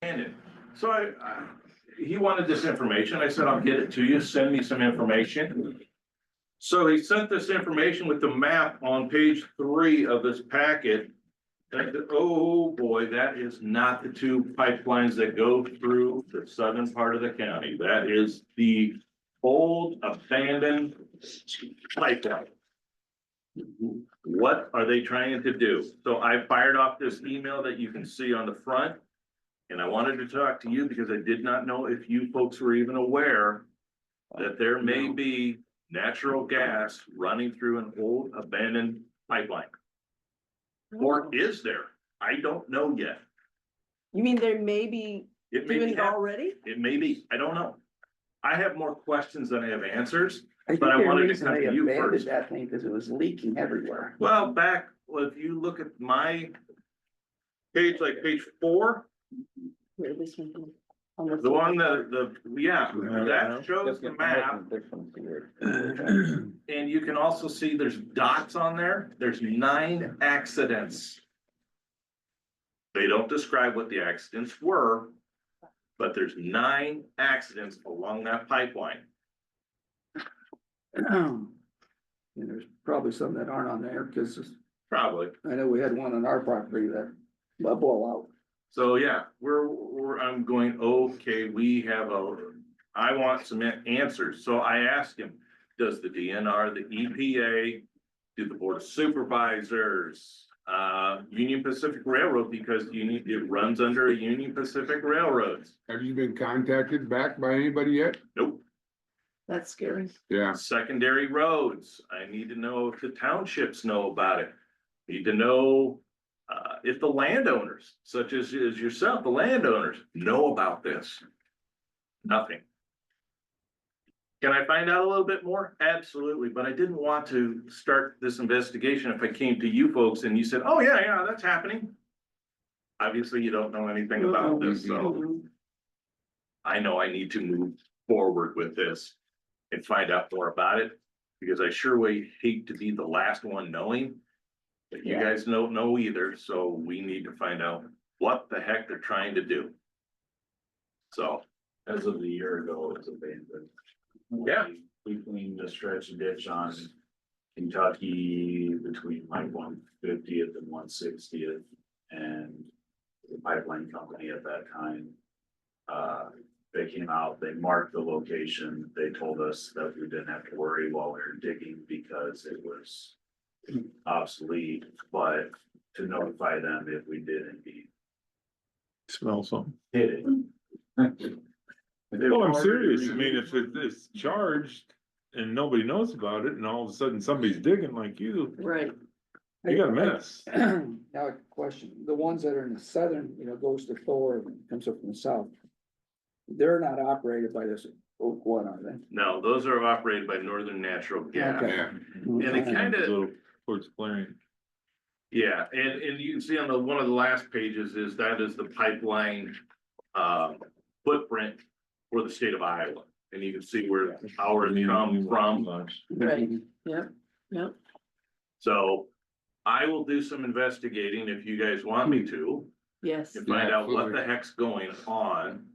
handed. So he wanted this information. I said, I'll get it to you. Send me some information. So he sent this information with the map on page 3 of this packet. And I said, oh boy, that is not the two pipelines that go through the southern part of the county. That is the old abandoned pipeline. What are they trying to do? So I fired off this email that you can see on the front. And I wanted to talk to you because I did not know if you folks were even aware that there may be natural gas running through an old abandoned pipeline. Or is there? I don't know yet. You mean there may be It may doing be it already? It may be, I don't know. I have more questions than I have answers. I think But I the wanted to reason come they to you abandoned first. that thing because it was leaking everywhere. Well, if you look at my page, like page 4, Where this one from? On the one that that shows the map. And you can also see there's dots on there. There's 9 accidents. They don't describe what the accidents were, but there's 9 accidents along that pipeline. And there's probably some that aren't on there because Probably. I know we had one on our property that blew out. So yeah, I'm going, okay, I want some answers. So I asked him, does the DNR, the EPA, do the Board of Supervisors, Union Pacific Railroad, because it runs under a Union Pacific Railroads. Have you been contacted back by anybody yet? Nope. That's scary. Yeah, Secondary roads, I need to know if the townships know about it. Need to know if the landowners, such as yourself, the landowners know about this. Nothing. Can I find out a little bit more? Absolutely, but I didn't want to start this investigation if I came to you folks and you said, oh yeah, that's happening. Obviously, you don't know anything about this, so I know I need to move forward with this and find out more about it, because I sure would hate to be the last one knowing. But you guys don't know either, so we need to find out what the heck they're trying to do. So, As of a year ago, it's abandoned. Yeah. We cleaned the stretch ditch on Kentucky between like 150th and 160th. And the pipeline company at that time, they came out, they marked the location. They told us that we didn't have to worry while we were digging because it was obsolete, but to notify them if we did indeed Smell something. hit it. Oh, I'm serious. I mean, if it's charged and nobody knows about it and all of a sudden somebody's digging like you, Right. you got a mess. Now, a question, the ones that are in the southern, goes to Thor and comes up from the south. They're not operated by this Oak One, are they? no, those are operated by Northern Natural Gas. Okay. yeah. And it kind of, Little towards Clarion. yeah, and you can see on one of the last pages is the pipeline footprint for the state of Iowa. And you can see where ours come from. Right. Yep. So I will do some investigating if you guys want me to, Yes. and find out what the absolutely. heck's going on.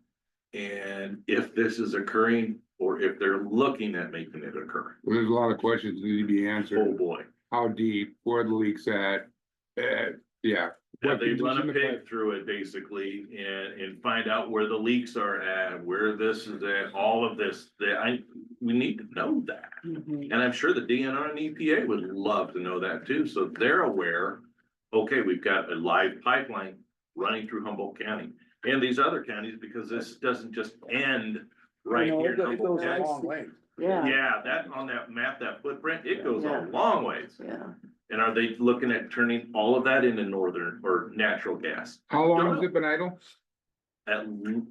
And if this is occurring, or if they're looking at making it occur. Well, there's a lot of questions that need to be Oh, answered. boy. How deep, where the leak's at, yeah. Yeah, What they run a condition the pig pipe- through it basically and find out where the leaks are at, where this is at, all of this, we need to know that. Mhm. And I'm sure the DNR and EPA would love to know that too, so they're aware, okay, we've got a live pipeline running through Humboldt County. And these other counties, because this doesn't just end right here in It Humboldt goes a County. long way. Yeah. Yeah, that on that map, that footprint, it goes a Yeah. long ways. Yeah. And are they looking at turning all of that into northern or natural gas? How long has it been idle?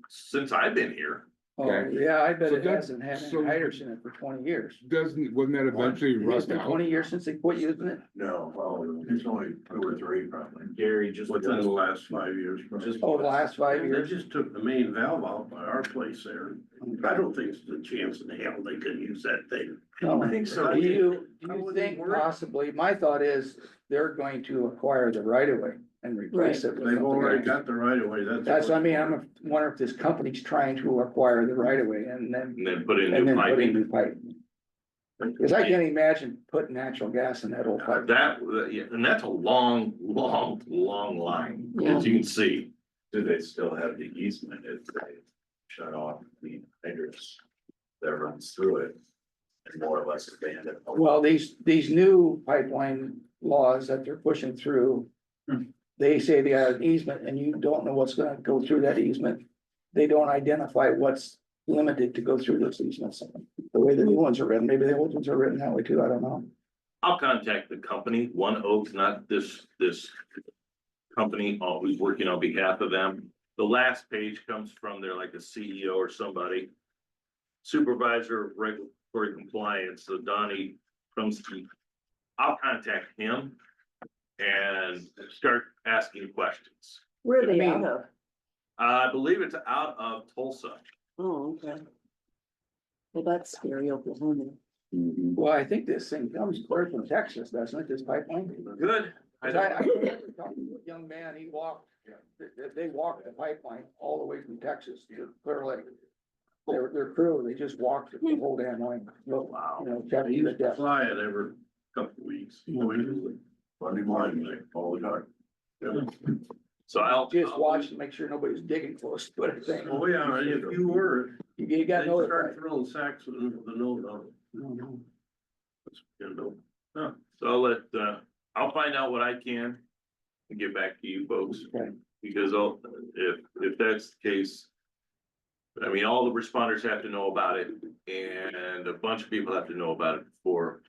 Since I've been here. Oh, Okay. yeah, I bet So it that- hasn't had any so- hydration in it for 20 years. Wouldn't that eventually It's rust been out? 20 years since they quit using it? No, well, it's only 2 or 3 probably. Gary just. Within the last 5 years. probably. Just- Oh, the last 5 They years? just took the main valve out by our place there. I don't think it's a chance in hell they could use that thing. No. I think so. Do you I wouldn't think worry. possibly, my thought is they're going to acquire the right of way and replace it. with They've something already else. got the right of way, That's what I mean, I'm wondering if this company's trying to acquire the right of way And then put in and new then put in piping. new pipe. Cause I can't imagine putting natural gas in that old pipe. Yeah, and that's a long, long, long line, Yeah. as you can see. Do they still have the easement if they shut off the hydrants that runs through it? And more or less abandon. Well, these new pipeline laws that they're pushing through. They say they got an easement and you don't know what's gonna go through that easement. They don't identify what's limited to go through those easements. The way the new ones are written, maybe the old ones are written that way too, I don't know. I'll contact the company, One Oak, not this company, always working on behalf of them. The last page comes from their, like a CEO or somebody. Supervisor of Regulatory Compliance, so Donnie comes to, I'll contact him and start asking questions. Where are they I out mean- of? I believe it's out of Tulsa. Oh, okay. Well, that's scary, Oklahoma. Well, I think this thing comes clear from Texas, doesn't it, this pipeline? Good. I 'Cause I don't- remember talking to a young man, he walked, they walked the pipeline all the way from Texas to Clear Lake. Their crew, they just walked it the whole damn way. Wow. You know, They checking the used to depth. fly it every couple of weeks. Funny morning, like all the time. Yeah. So I'll. Just watch and make sure nobody's digging close to it, I think. Oh, yeah, if you were, You they got start notified. throwing sacks with the note on it. Mhm. You know. So I'll let, I'll find out what I can and get back to you folks, Okay. because if that's the case. I mean, all the responders have to know about it and a bunch of people have to know about it before.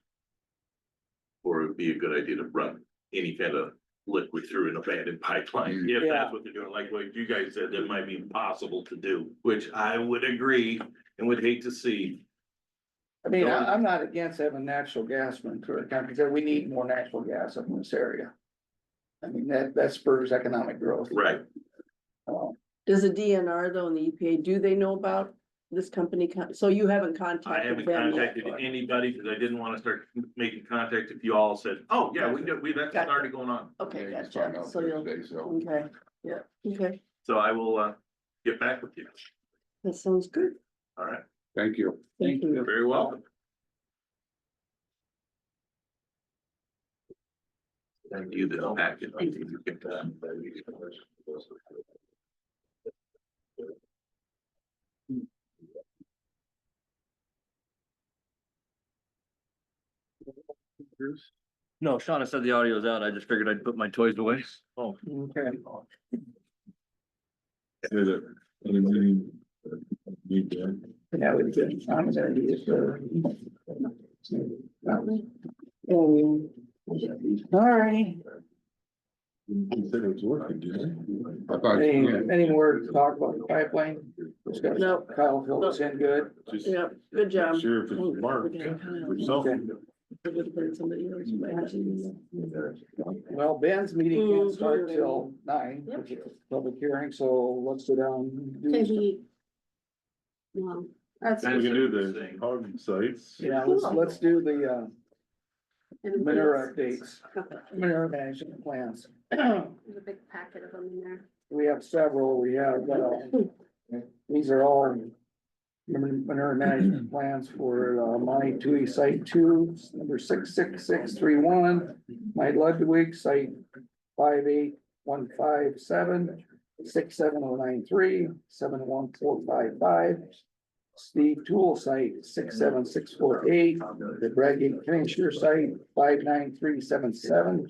Or it'd be a good idea to run any kind of liquid through an abandoned pipeline, if Yeah. that's what they're doing, like what you guys said, that might be impossible to do, which I would agree and would hate to see. I mean, I'm not against having natural gas run through it, because we need more natural gas up in this area. I mean, that spurs economic growth. Right. Does the DNR though, and the EPA, do they know about this company? So you haven't I contacted haven't them yet? contacted anybody because I didn't want to start making contact if you all said, oh, yeah, that's Gotcha. already going on. Okay, Yeah, just find gotcha. out So you'll, Thursday, so. okay, yeah, okay, So I will, get back with you. that sounds good. All right, Thank you. Thank you. you're very welcome. Thank you, this packet. You get that. No, Shauna said the audio's out. I just figured I'd put my toys away. Oh. Okay. Yeah, we did. I'm gonna need it for. Alright, I thought, any more to talk about the pipeline? Discussion? No. Kyle filled us in good. Yeah, good job. Sure, if it's marked or something. Okay. Well, Ben's meeting can't start till 9, which is a public hearing, so let's go down. and do stuff. Maybe. No, that's. We can do the hog sites. Yeah, let's do the manure updates, Okay. manure management plans. There's a big packet of them in there. We have several, we have, these are all manure management plans for, my Tui Site 2, number 66631, my Ludwig Site 58157, 67093, 71455, Steve Tool Site 67648, the Bradgate Finisher Site 59377,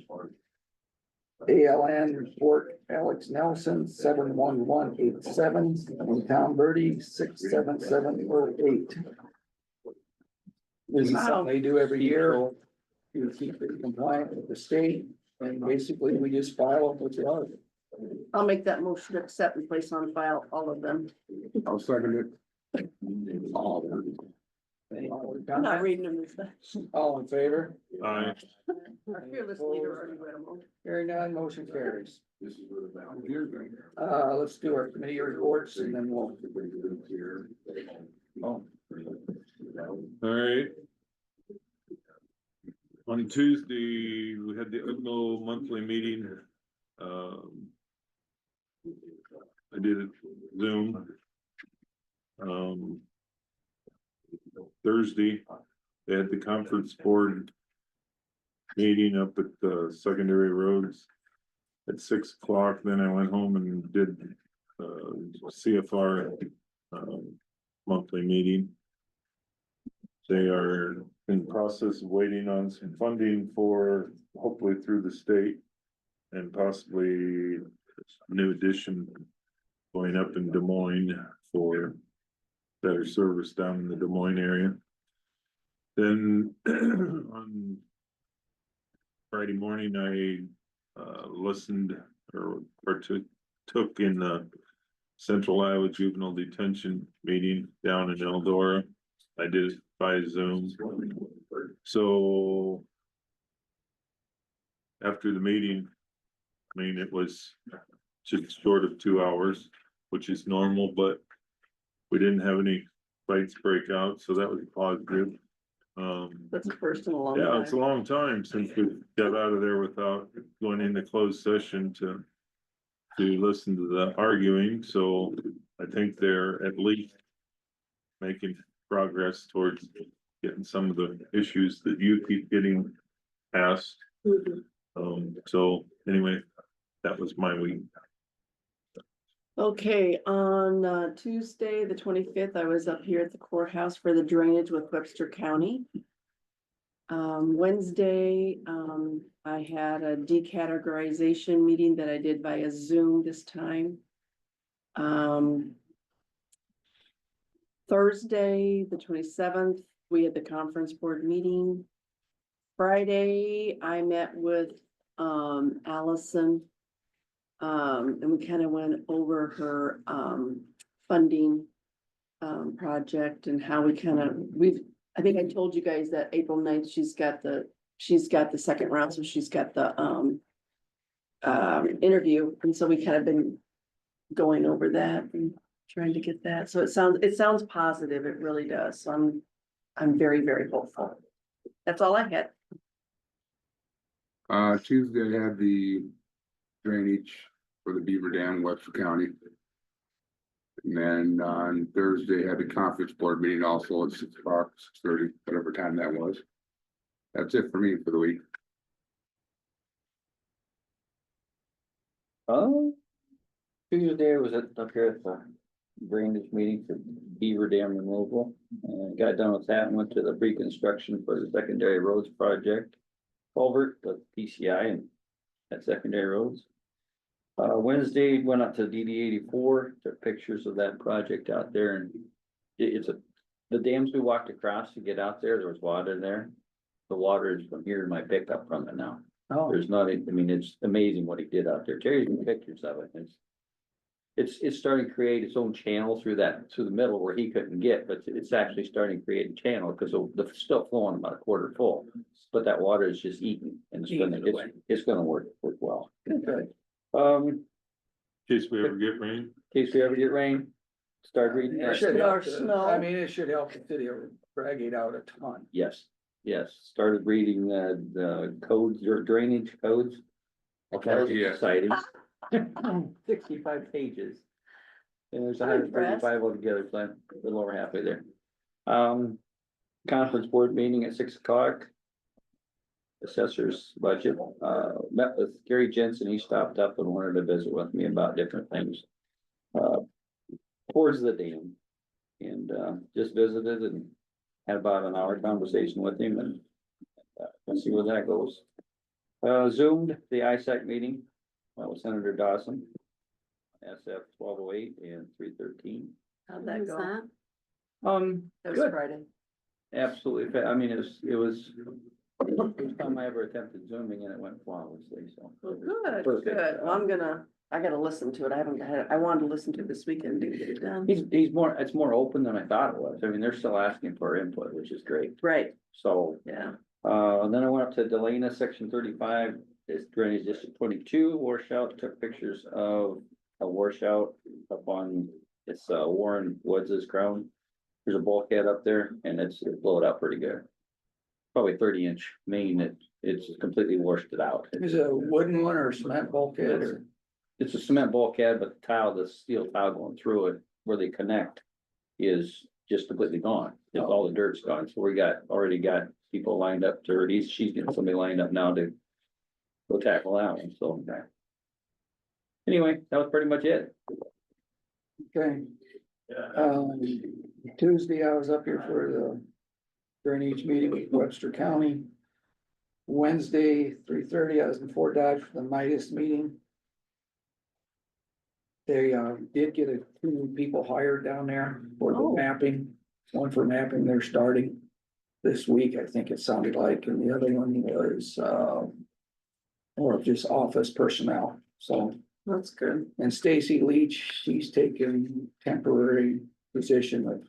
ALN report Alex Nelson 71187, and Tom Birdie 67708. This is something they do every year to keep it compliant with the state, and basically we just file them with the audit. I'll make that motion to accept and place on file all of them. I'll second it. I'm not reading them. All in favor? Aye. Our fearless leader already read them all. Hearing none, motion carries. Let's do our committee reports and then we'll. Oh. All right. On Tuesday, we had the UGNO monthly meeting. I did it Zoom. Thursday, they had the conference board meeting up at the secondary roads at 6 o'clock. Then I went home and did CFR monthly meeting. They are in the process of waiting on some funding for hopefully through the state and possibly new addition going up in Des Moines for better service down in the Des Moines area. Then on Friday morning, I listened or took in the Central Iowa Juvenile Detention meeting down in Eldora. I did it by Zoom. So after the meeting, I mean, it was just short of 2 hours, which is normal, but we didn't have any fights break out, so that was positive. That's the first in a long Yeah, it's a time. long time since we got out of there without going into closed session to listen to the arguing, so I think they're at least making progress towards getting some of the issues that you keep getting passed. So anyway, that was my week. Okay, on Tuesday, the 25th, I was up here at the courthouse for the drainage with Webster County. Wednesday, I had a decategorization meeting that I did via Zoom this time. Thursday, the 27th, we had the conference board meeting. Friday, I met with Allison. And we kind of went over her funding project and how we kind of, I think I told you guys that April 9th, she's got the second round, so she's got the interview. And so we kind of been going over that and trying to get that. So it sounds positive. It really does. So I'm very, very hopeful. That's all I had. Tuesday I had the drainage for the Beaver Dam, Webster County. And then on Thursday, I had the conference board meeting also at 6 o'clock, 6:30, whatever time that was. That's it for me for the week. Tuesday I was up here at the drainage meeting for Beaver Dam removal. And got done with that and went to the pre-construction for the secondary roads project. Culvert, the PCI and at secondary roads. Wednesday, went up to DD 84, took pictures of that project out there and the dams we walked across to get out there was water there. The water is from here in my pickup from it now. Oh, There's not, I mean, it's amazing what he did out there. Terry's been pictures of it. It's starting to create its own channel through the middle where he couldn't get, but it's actually starting to create a channel because the still flowing about a quarter full. But that water is just eating and it's gonna work well. Good. In case we ever get rain. In case we ever get rain, start reading. it should Or help, snow. I mean, it should help the city of Bradgate out a ton. Yes, started reading the codes, your drainage codes. That was Yeah. exciting. 65 pages. And there's I'm impressed. 135 altogether, so I'm a little over halfway there. Conference board meeting at 6 o'clock. Assessor's budget, met with Gary Jensen, he stopped up and wanted to visit with me about different things. Towards the dam. And just visited and had about an hour conversation with him and let's see where that goes. Zoomed the ISAC meeting with Senator Dawson. SF 1208 and 313. How'd that Who's go? that? That was Good. Friday. Absolutely, I mean, it was the first time I ever attempted zooming and it went flawlessly, so. Well, good, Perfect. good. Well, I gotta listen to it. I wanted to listen to it this weekend to get it done. It's more open than I thought it was. I mean, they're still asking for input, which is great. Right, So, yeah. and then I went up to Delana, section 35, it's drainage district 22 washout, took pictures of a washout up on, it's Warren Woods' ground. There's a bulkhead up there and it's blowed up pretty good. probably 30-inch main that it's completely washed it out. Is it a wooden one or a cement bulkhead or? It's a cement bulkhead, but the tile, the steel tile going through it, where they connect, is just completely gone. Just all the dirt's gone. So already got people lined up to, or she's getting somebody lined up now to go tackle that one, so. Anyway, that was pretty much it. Okay. Tuesday, I was up here for the drainage meeting with Webster County. Wednesday, 3:30, I was in Fort Dodge for the Midas meeting. They did get two new people hired down there for the Oh. mapping. One for mapping, they're starting this week, I think it sounded like, and the other one was more of just office personnel, so. That's good. And Stacy Leach, she's taken temporary position of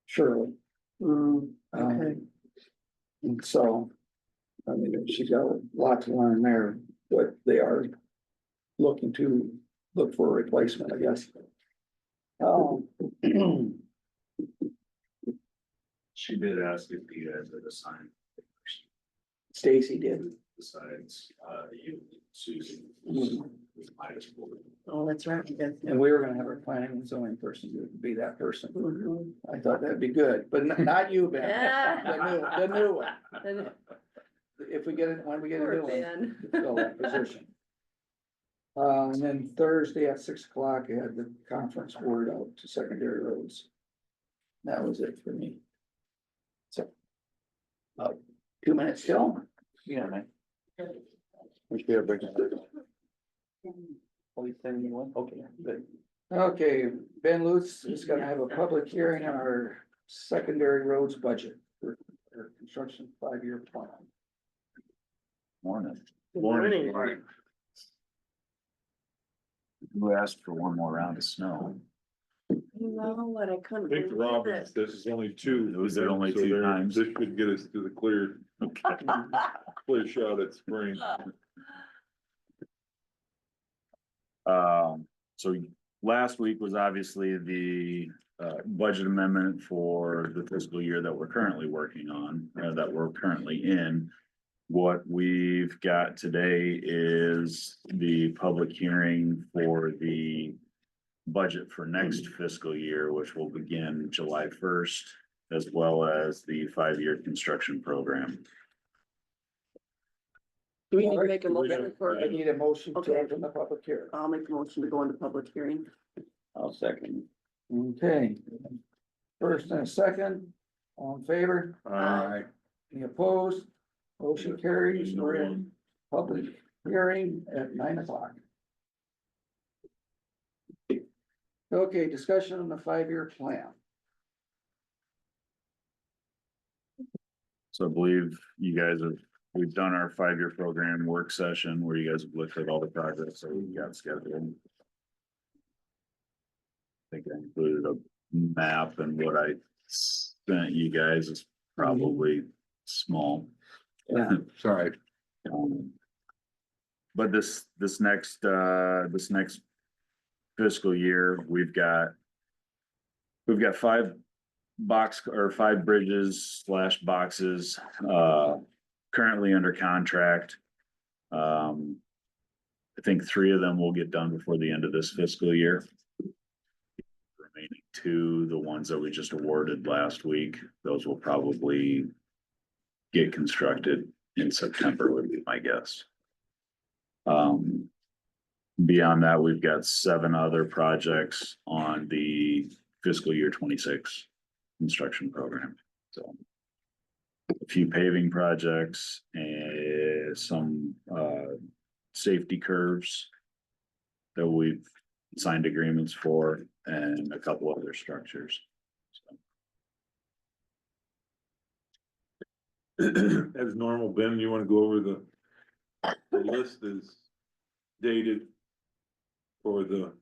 Shirley. Okay. And so, I mean, she's got a lot to learn there, but they are looking to look for a replacement, I guess. She did ask if you guys had assigned Stacy did. besides, you, Susan. Mhm. with Midas Board. Oh, that's right. And we were gonna have our planning and zoning person to be that person. Mhm. I thought that'd be good, but not you, Ben. The new one. And If we get it, when we get a poor new one. Ben. Fill that position. And then Thursday at 6 o'clock, I had the conference word out to secondary roads. That was it for me. So. 2 minutes still? Yeah, man. We should be able to break it. Okay, good. Okay, Ben Lutz is gonna have a public hearing on our secondary roads budget for construction 5-year plan. Morning. Good morning. Who asked for one more round of snow? You know what, I I couldn't think believe Robbins, it. this is only two. Was it only So two there- times? This should get us to the clear shot at spring. So last week was obviously the budget amendment for the fiscal year that we're currently working on, that we're currently in. What we've got today is the public hearing for the budget for next fiscal year, which will begin July 1st, as well as the 5-year construction program. Do we need to make a motion I for, need a motion to Okay. open the public hearing. I'll make a motion to go into public hearing. I'll second. Okay. First and a second, all in favor? Uh, Any opposed? Motion carries. We're in public hearing at 9 o'clock. Okay, discussion on the 5-year plan. So I believe you guys we've done our 5-year program work session where you guys have looked at all the projects that we got scheduled. I think I included a map, and what I sent you guys is probably small. Yeah. Sorry, But this next fiscal year, we've got 5 bridges / boxes, currently under contract. I think 3 of them will get done before the end of this fiscal year. Remaining 2, the ones that we just awarded last week, those will probably get constructed in September would be my guess. Beyond that, we've got 7 other projects on the fiscal year 26 construction program, so. A few paving projects and some safety curves that we've signed agreements for, and a couple other structures. As normal, Ben, you wanna go over the list is dated for the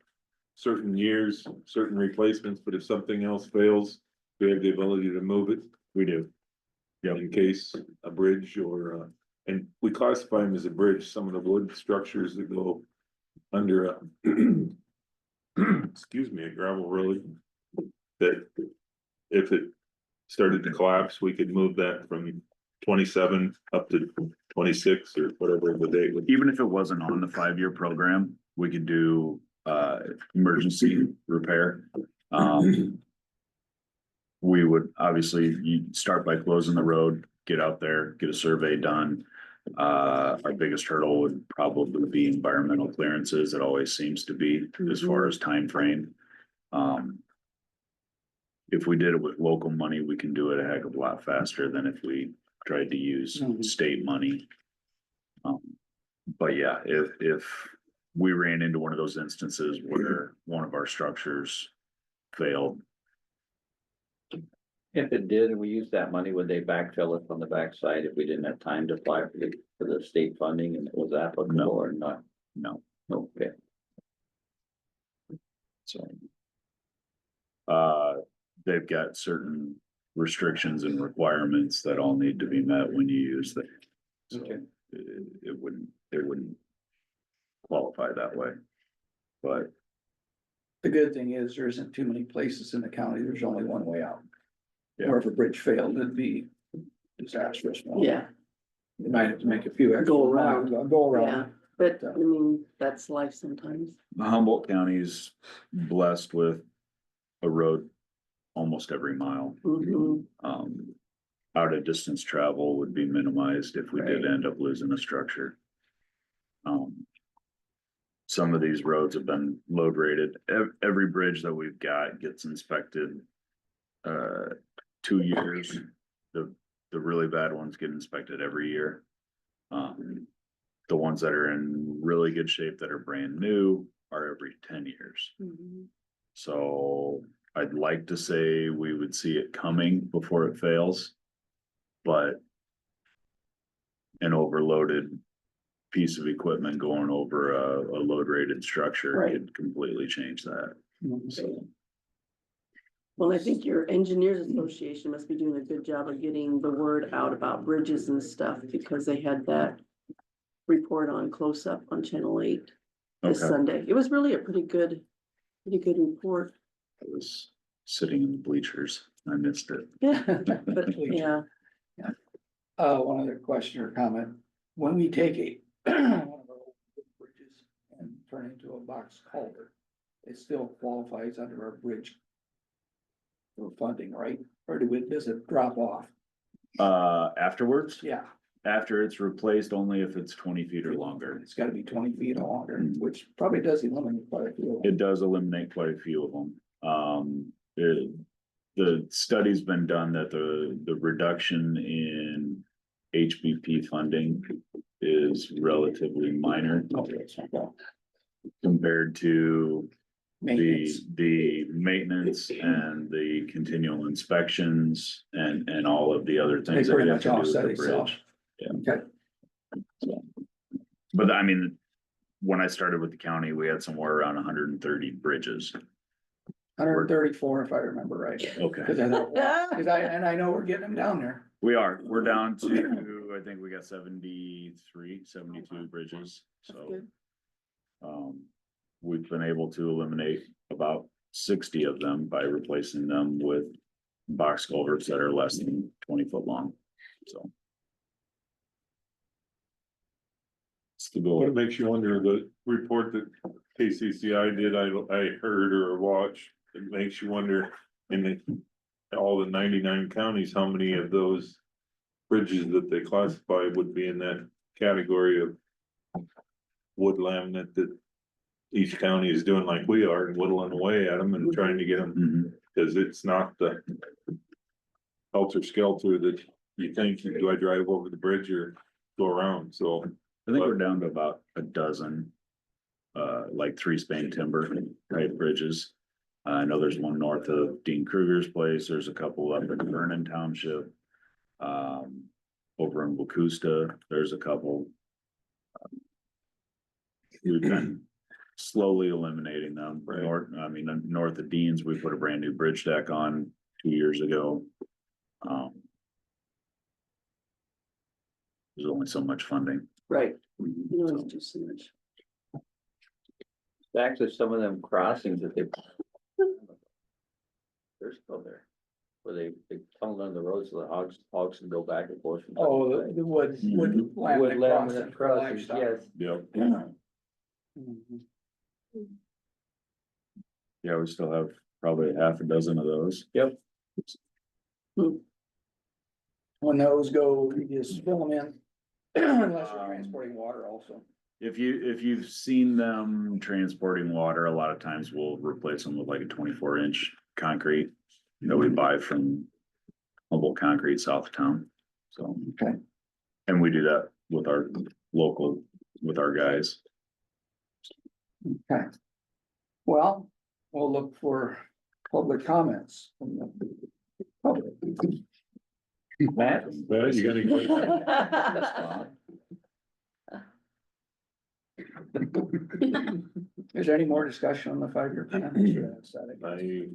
certain years, certain replacements, but if something else fails, we have the ability to move it. We do. Yep. In case a bridge or, and we classify them as a bridge, some of the wood structures that go under a excuse me, a gravel road, that if it started to collapse, we could move that from 27 up to 26 or whatever the date would be. Even if it wasn't on the 5-year program, we could do emergency repair. We would obviously, you start by closing the road, get out there, get a survey done. Our biggest hurdle would probably be environmental clearances. It always seems to be as far as time frame. If we did it with local money, we can do it a heck of a lot faster than if we tried to use state money. But yeah, if we ran into one of those instances where one of our structures failed. If it did, and we used that money, would they backfill it from the backside if we didn't have time to apply for the state funding and it was applicable No. or not? No. Okay. So. They've got certain restrictions and requirements that all need to be met when you use them. So Okay. it wouldn't qualify that way. But The good thing is there isn't too many places in the county. There's only one way out. Yeah. Or if a bridge failed, it'd be disastrous. Yeah, You might have to make a few extra. Go around. Go yeah, around. but I mean, that's life sometimes. Humboldt County's blessed with a road almost every mile. Mhm. Out of distance travel would be minimized if we did Right. end up losing a structure. Some of these roads have been load rated. Every bridge that we've got gets inspected 2 years. The really bad ones get inspected every year. The ones that are in really good shape that are brand new are every 10 years. Mhm. So I'd like to say we would see it coming before it fails. But an overloaded piece of equipment going over a load rated structure Right. could completely change that. So, Well, I think your engineers association must be doing a good job of getting the word out about bridges and stuff, because they had that report on Close Up on Channel 8 this Okay. Sunday. It was really a pretty good report. I was sitting in the bleachers. I missed it. Yeah, but yeah, One other question or comment. When we take one of our old bridges and turn it into a box culvert, it still qualifies under our bridge for funding, right? Or does it drop off? Afterwards, Yeah, after it's replaced, only if it's 20 feet or longer. it's gotta be 20 feet or longer, which probably does eliminate quite a few. It does eliminate quite a few of them. The study's been done that the reduction in HBP funding is relatively minor compared to Maintenance. the maintenance and the continual inspections and all of the other They things that pretty you have much to do with offset the itself. bridge. Yeah. Okay, But I mean, when I started with the county, we had somewhere around 130 bridges. 134 if I remember right. Okay. Cause I know we're getting them down there. We're down to, I think we got 72 bridges, so. good. We've been able to eliminate about 60 of them by replacing them with box culverts that are less than 20 foot long, so. It's the But goal. it makes you wonder, the report that KCCI did, I heard or watched, it makes you wonder all the 99 counties, how many of those bridges that they classify would be in that category of wood laminate that each county is doing like we are and whittling away at them and trying to get them, Mhm. because it's not the helter skelter that you think, do I drive over the bridge or go around, so. I think we're down to about a dozen, like 3-span timber type bridges. I know there's one north of Dean Kruger's place, there's a couple up in Vernon Township. Over in Wacusta, there's a couple. We've been slowly eliminating them. Right. North of Dean's, we put a brand new bridge deck on 2 years ago. There's only so much funding. Right, you know, it's just so much. Actually, some of them crossings that they. They're still there. where they tunnel under the road so the hogs can go back and forth. from side Oh, to side. the wood lamb Wood that lamb crossed that for crosses, livestock. yes. Yep, Mhm. Yeah, we still have probably half a dozen of those. Yep. When those go, you just fill them in, unless you're transporting water also. If you've seen them transporting water, a lot of times we'll replace them with like a 24-inch concrete. That we buy from Humboldt Concrete south of town, so. Okay. And we do that with our local, with our guys. Okay. Well, we'll look for public comments from the public. Matt? well, you got any? Is there any more discussion on the 5-year plan? I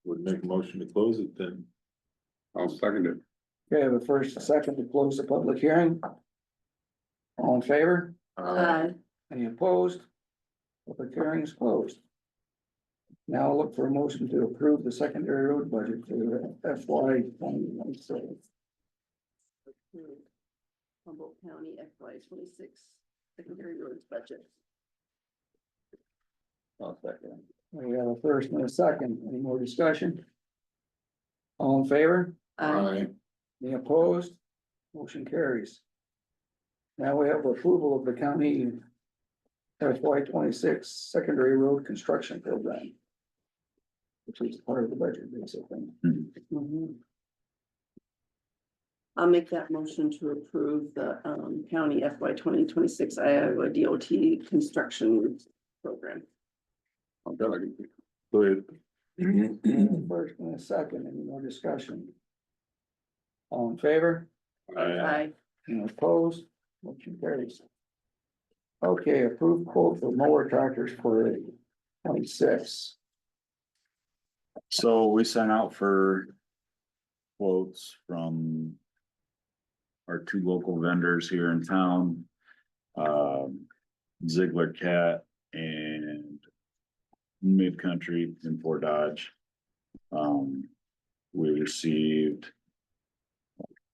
would make a motion to close it then. I'll second it. Okay, I have a first, a second to close the public hearing. All in favor? Any opposed? Public hearing is closed. Now I'll look for a motion to approve the secondary road budget for FY 2026. Humboldt County FY 26 secondary roads budget. I'll second. We have a first and a second. Any more discussion? All in favor? Aye. Any opposed? Motion carries. Now we have approval of the county FY 26 secondary road construction program, which is part of the budget, basically. Mhm. I'll make that motion to approve the county FY 2026 Iowa DOT construction program. I'll delegate. Go ahead. First and a second, any more discussion? All in favor? Aye. Any opposed? Motion carries. Okay, approved quote for mower tractors for 26. So we sent out for quotes from our two local vendors here in town. Ziegler Cat and Mid-Country in Fort Dodge. We received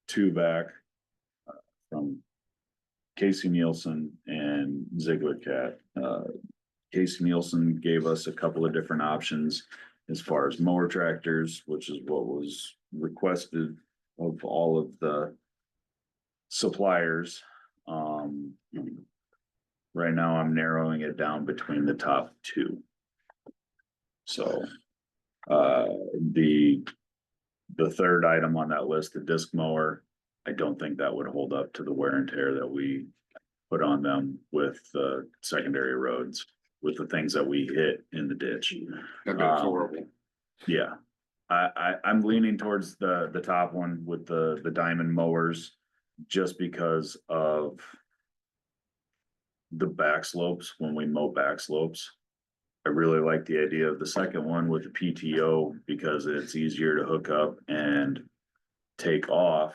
two back from Casey Nielsen and Ziegler Cat. Casey Nielsen gave us a couple of different options as far as mower tractors, which is what was requested of all of the suppliers. Right now I'm narrowing it down between the top two. So, the third item on that list, the disc mower, I don't think that would hold up to the wear and tear that we put on them with the secondary roads, with the things that we hit in the ditch. That's horrible. Yeah, I'm leaning towards the top one with the diamond mowers, just because of the back slopes, when we mow back slopes. I really like the idea of the second one with the PTO because it's easier to hook up and take off.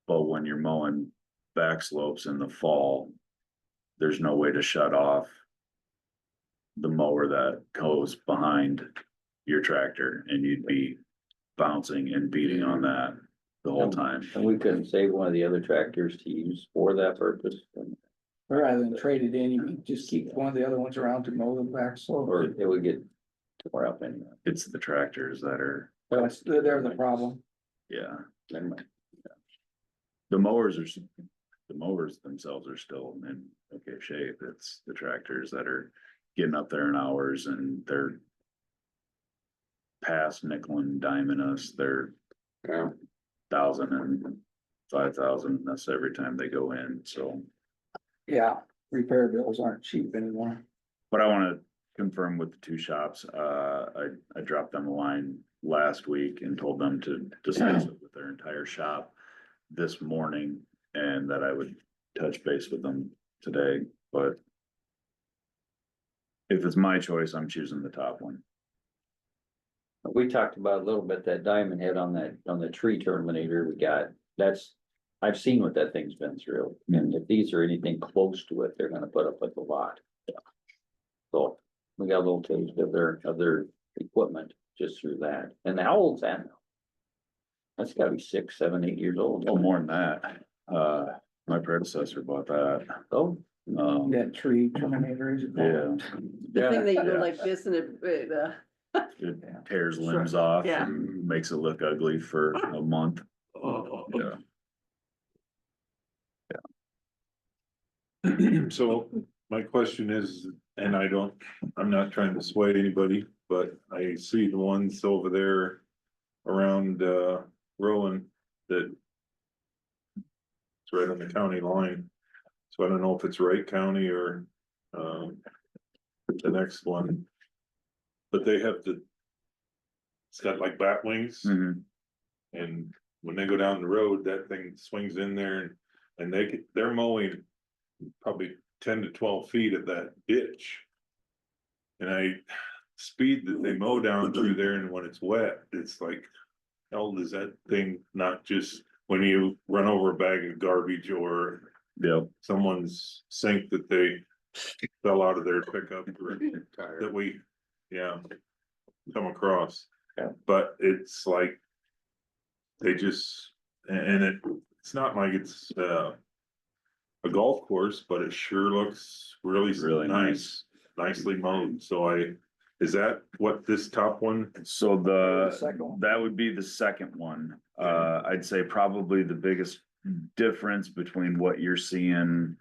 But when you're mowing back slopes in the fall, there's no way to shut off the mower that goes behind your tractor, and you'd be bouncing and beating on that the whole time. And we couldn't save one of the other tractors to use for that purpose, Rather than trade it in, you just keep one of the other ones around to mow them back, so. or it would get tore up anyway. It's the tractors that are, They're the problem. yeah. Never mind. The mowers themselves are still in okay shape. It's the tractors that are getting up there in hours, and they're past nickel and diming us. They're Yeah. 1,000 and 5,000. That's every time they go in, so. Yeah, repair bills aren't cheap anymore. But I wanna confirm with the two shops, I dropped them a line last week and told them to discuss it with their entire shop this morning, and that I would touch base with them today, but if it's my choice, I'm choosing the top one. We talked about a little bit that diamond head on the tree terminator we got. I've seen what that thing's been through, and if these are anything close to it, they're gonna put up with a lot. So we got a little taste of their equipment just through that. And how old's that now? That's gotta be 6, 7, 8 years old. Oh, more than that. My predecessor bought that. Oh, That tree terminator, is it called? Yeah, The thing that you go Yeah. like this and it, it tears limbs off Yeah. and makes it look ugly for a month. Yeah. So my question is, and I'm not trying to sway anybody, but I see the ones over there around, Rowan that it's right on the county line. So I don't know if it's Wright County or, the next one. But they have it's got like bat wings. Mhm. And when they go down the road, that thing swings in there and they're mowing probably 10 to 12 feet of that ditch. And speed that they mow down through there and when it's wet, it's like, hell, does that thing not just, when you run over a bag of garbage or Yep. someone's sink that they fell out of their pickup or Tire. that yeah, come across. Yeah. But it's like, they just, and it's not like it's, a golf course, but it sure looks really nice, nicely mowed. So is that what this top one? So The second one. that would be the second one. I'd say probably the biggest difference between what you're seeing.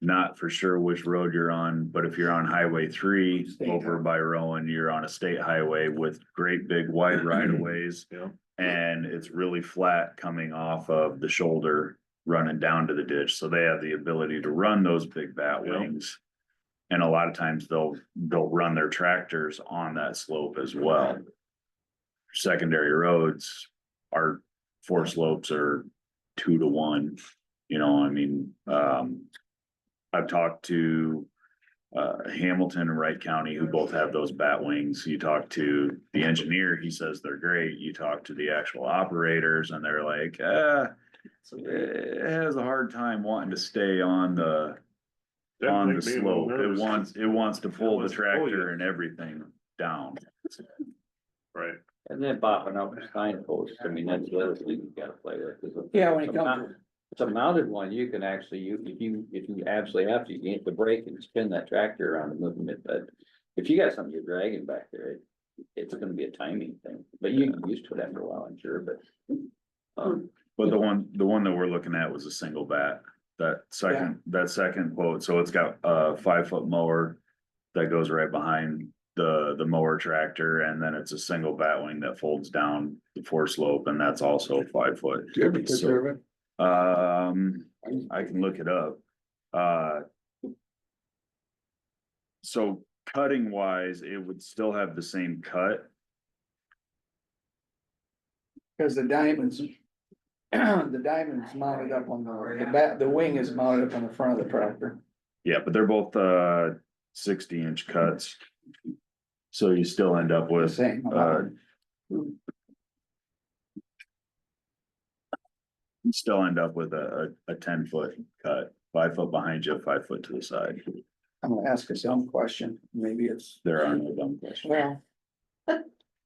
Not for sure which road you're on, but if you're on Highway 3 State over highway. by Rowan, you're on a state highway with great big wide right of ways. Yeah. And it's really flat coming off of the shoulder, running down to the ditch, so they have the ability to run those big bat Yeah. wings. And a lot of times they'll run their tractors on that slope as well. Secondary roads, our four slopes are 2 to 1, you know, I mean, I've talked to Hamilton and Wright County, who both have those bat wings. You talk to the engineer, he says they're great. You talk to the actual operators and they're like, it has a hard time wanting to stay on the That make me a little slope. nervous. It wants to pull the wants to pull you. tractor and everything down. Right. and then bopping up the signposts, I mean, that's the other thing you gotta play with. 'Cause Yeah, when it it's a comes, mount- It's a mounted one, you can actually, if you absolutely have to, you can hit the brake and spin that tractor around and move it, but if you got something you're dragging back there, it's gonna be a timing thing, but you get used to it after a while, I'm sure, but. But the one that we're looking at was a single bat, that second quote, so it's got a 5-foot mower. That goes right behind the mower tractor, and then it's a single bat wing that folds down the 4 slope, and that's also 5 foot. Do you have a picture of it? I can look it up. So cutting wise, it would still have the same cut. because the diamonds, the diamond's mounted up on the wing is mounted up on the front of the tractor. Yeah, but they're both 60-inch cuts. So you still end up The with same amount. you still end up with a 10-foot cut, 5 foot behind you, 5 foot to the side. I'm gonna ask a dumb question, maybe it's, There are no dumb questions. well.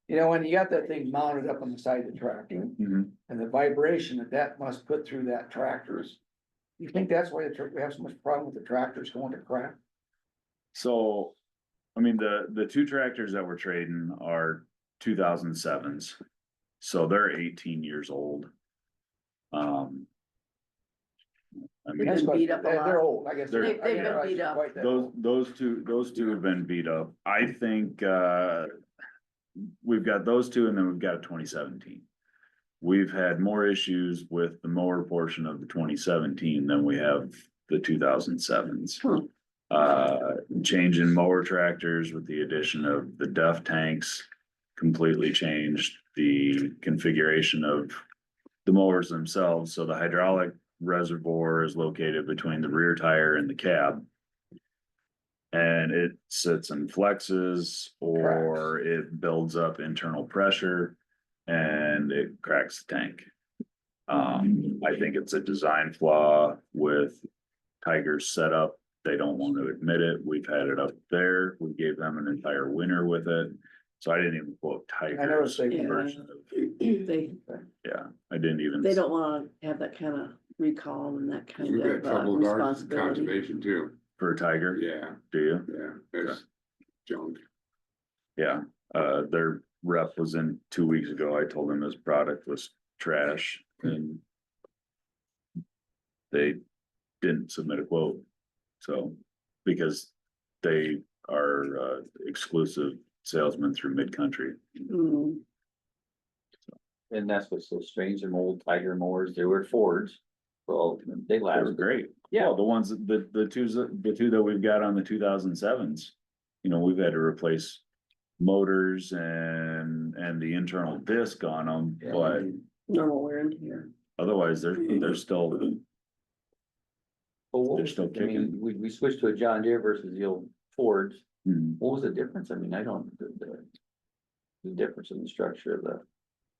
You know, when you got that thing mounted up on the side of the tractor Mhm. and the vibration that must put through that tractors. You think that's why we have so much problem with the tractors going to crap? So, I mean, the 2 tractors that we're trading are 2007s. So they're 18 years old. I mean, They've been beat up a They're lot. old, I guess. They're- I They've been didn't realize beat they're up. quite that those, old. those two have been beat up. I think, we've got those 2 and then we've got a 2017. We've had more issues with the mower portion of the 2017 than we have the 2007s. Changing mower tractors with the addition of the DEF tanks completely changed the configuration of the mowers themselves. So the hydraulic reservoir is located between the rear tire and the cab. And it sits and flexes, or it builds up internal pressure and it cracks the tank. I think it's a design flaw with Tiger's setup. They don't want to admit it. We've had it up there. We gave them an entire winter with it. So I didn't even quote Tiger's noticed they- version of, They, yeah, I didn't even. they don't wanna have that kind of recall and that kind We've got of trouble with ours, responsibility. conservation too, For a Tiger, yeah, do you? yeah, there's junk. Yeah, their rep was in 2 weeks ago. I told him his product was trash and they didn't submit a quote. So, because they are exclusive salesmen through mid-country. Mm, And that's what's so strange, them old Tiger mowers, they were Fords, well, they They were lasted. great. Yeah. Well, the ones, the two that we've got on the 2007s, you know, we've had to replace motors and the internal disc on them, but normal wear and tear. otherwise, they're still, But what They're was still it? I mean, we switched to a John Deere versus the old Fords, hmm, what was the difference? I mean, I don't, the difference in the structure of the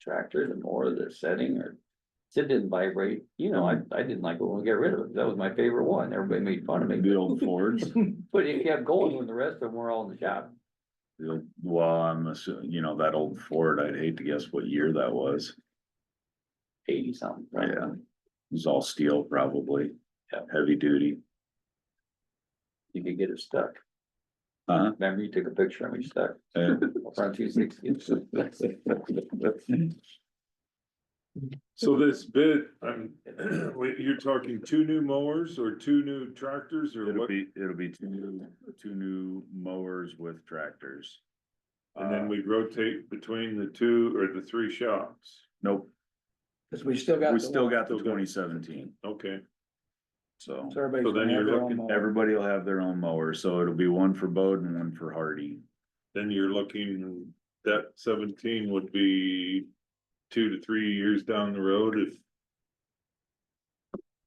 tractor, the mower, the setting, or it didn't vibrate, you know, I didn't like it when we got rid of it, that was my favorite one, everybody made fun of me. the old Fords. But it kept going when the rest of them were all in the shop. Well, I'm assuming, you know, that old Ford, I'd hate to guess what year that was. 80 something. Yeah. It was all steel, probably. Yeah. Heavy duty. You could get it stuck. Uh-huh. Remember you took a picture of me stuck Uh, front 260. So this bid, wait, you're talking 2 new mowers or 2 new tractors or It'll what? be two new mowers with tractors. And then we rotate between the 2 or the 3 shops. Nope, Cause we still got. we the still one. got the Still got- 2017, Okay, so So everybody's So then gonna have you're their own looking- mower. everybody will have their own mower, so it'll be one for Bode and one for Hardy. then you're looking, that 17 would be 2 to 3 years down the road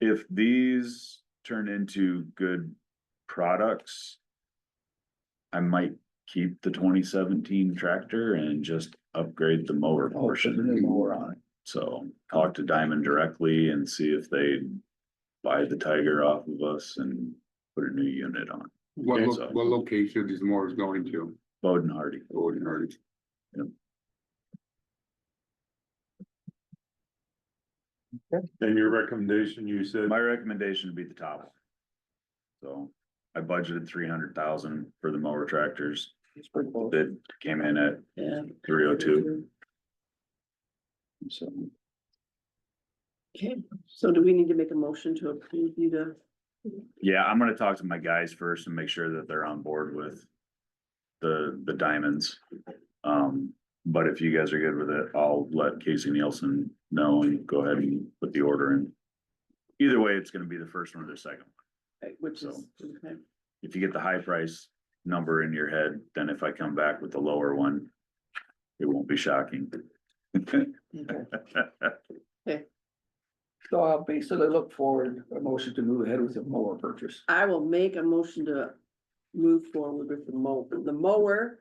If these turn into good products, I might keep the 2017 tractor and just upgrade the mower Oh, put the new portion. mower on it. So talk to Diamond directly and see if they buy the Tiger off of us and put a new unit on. What, Okay, so- what location are these mowers going to? Bode and Hardy. Gordon Hurdy. and your recommendation, you said, My recommendation would be the top one. So I budgeted 300,000 for the mower tractors. It's pretty close. That came in at Yeah. 302. So Okay, so do we need to make a motion to approve you to? yeah, I'm gonna talk to my guys first and make sure that they're on board with the diamonds. But if you guys are good with it, I'll let Casey Nielsen know and go ahead and put the order in. Either way, it's gonna be the first one or the second one. Which is, okay, If you get the high price number in your head, then if I come back with the lower one, it won't be shocking. okay. So I'll basically look forward, a motion to move ahead with the mower purchase. I will make a motion to move forward with the mowers,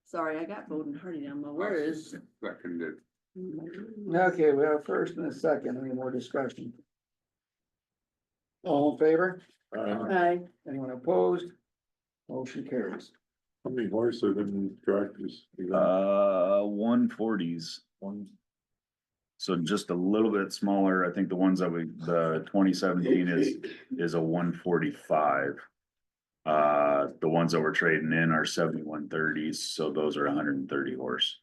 sorry, I got Bowden Hardy down, mowers. Seconded. Okay, we have a first and a second, any more discussion? All in favor? Aye. Anyone opposed? Motion carries. how many horse are them tractors? You got? 140s. So just a little bit smaller. I think the ones that the 2017 is a 145. The ones that we're trading in are 7130s, so those are 130 horse.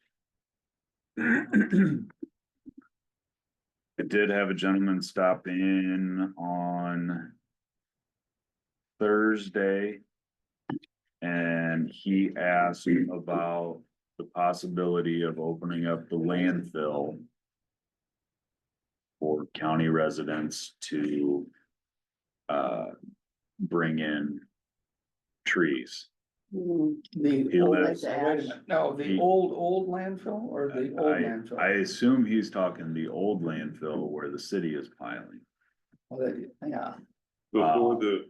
I did have a gentleman stop in on Thursday. And he asked about the possibility of opening up the landfill for county residents to bring in trees. Mm, The He old, wait a lives- minute, no, the He- old landfill or the old I landfill? assume he's talking the old landfill where the city is piling. Well, yeah, Before the,